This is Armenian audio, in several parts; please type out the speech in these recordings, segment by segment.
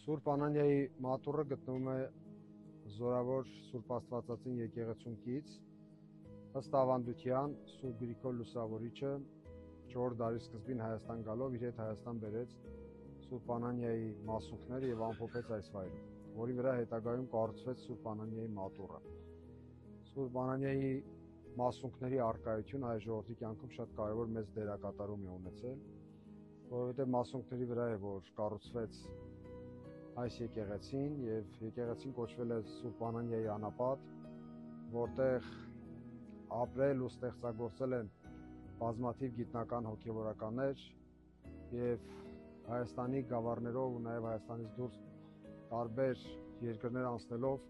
Սուրբ Անանիայի մատուռը գտնվում է Զորավոր Սուրբ Աստվածածին եկեղեցում կից, ըստ ավանդության Սուրբ Գրիգոր Լուսավորիչը 4-րդ դարի սկզբին Հայաստան գալով իր հետ Հայաստան բերեց Սուրբ Անանիայի մասունքները եւ ամփոփեց այս վայրում, որի վրա հետագայում կառուցվեց Սուրբ Անանիայի մատուռը։ Սուրբ Անանիայի մասունքների առկայությունը հայ ժողովրդի կյանքում շատ կարևոր մեծ դերակատարում է ունեցել, որովհետեւ մասունքների վրա է որ կառուցվեց այս եկեղեցին եւ եկեղեցին կոչվել է Սուրբ Անանիայի անապատ, որտեղ ապրել ու ստեղծագործել են բազմաթիվ գիտնական հոգեվորականներ եւ Հայաստանի գավառներով ու նաեւ Հայաստանից դուրս տարբեր երկրներ անցնելով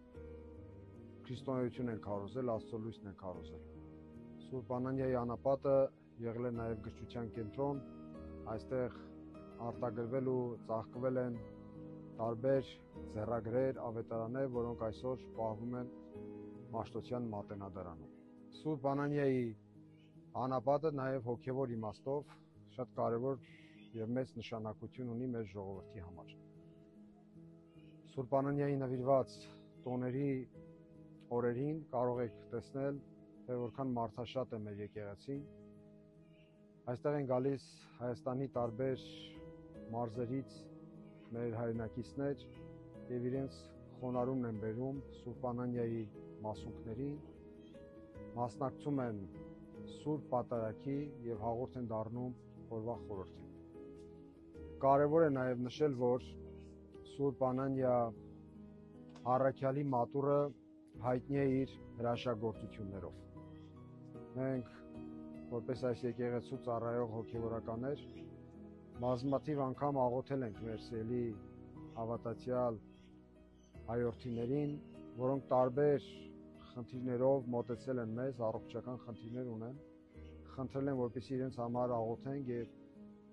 քրիստոնեություն են քարոզել, Աստծո լույսն են քարոզել։ Սուրբ Անանիայի անապատը եղել է նաեւ գրչության կենտրոն, այստեղ արտագրվել ու ծաղկվել են տարբեր ձեռագրեր, ավետարաններ, որոնք այսօր պահվում են Մաշտոցյան մատենադարանում։ Սուրբ Անանիայի անապատը նաև հոգևոր իմաստով շատ կարևոր եւ մեծ նշանակություն ունի մեր ժողովրդի համար։ Սուրբ Անանիայի նվիրված տոների օրերին կարող եք տեսնել, թե որքան մարդաշատ է մեր եկեղեցին։ Այստեղ են գալիս Հայաստանի տարբեր մարզերից մեր հայրենակիցներ եւ իրենց խոնարհումն են բերում Սուրբ Անանիայի մասունքներին, մասնակցում են Սուրբ Պատարագի եւ հաղորդ են դառնում օրվա խորհրդին։ Կարևոր է նաեւ նշել, որ Սուրբ Անանիա առաքյալի մատուռը հայտնի է իր հրաշագործություններով։ Մենք որպես այս եկեղեցու ծառայող հոգեվորականներ բազմաթիվ անգամ աղոթել ենք մեր սիրելի հավատացյալ հայրենիներին, որոնք տարբեր խնդիրներով մոտեցել են մեզ, առողջական խնդիրներ ունեն, խնդրել են, որպեսզի իրենց համար աղոթենք եւ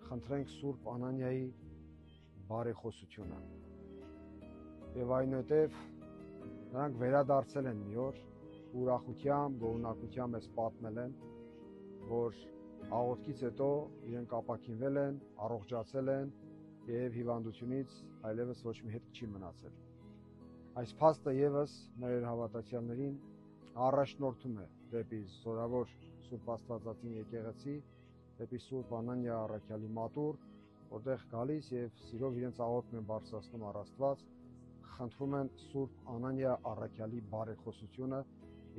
խնդրենք Սուրբ Անանիայի բարեխոսությունը։ Եվ այնուհետև նրանք վերադարձել են մի օր, ուրախությամբ, գոհունակությամբ մեզ պատմել են, որ աղոթքից հետո իրենք ապաքինվել են, առողջացել են եւ հիվանդությունից այլևս ոչ մի հետք չի մնացել։ Այս փաստը եւս մեր հավատացյալներին առաջնորդում է դեպի Զորավոր Սուրբ Աստվածածին եկեղեցի, դեպի Սուրբ Անանիա առաքյալի մատուռ, որտեղ գալիս եւ սիրով իրենց աղոթքն են բարձրացնում առ Աստված, խնդրում են Սուրբ Անանիա առաքյալի բարեխոսությունը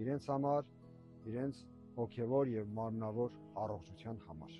իրենց համար, իրենց հոգևոր եւ մարմնավոր առողջության համար։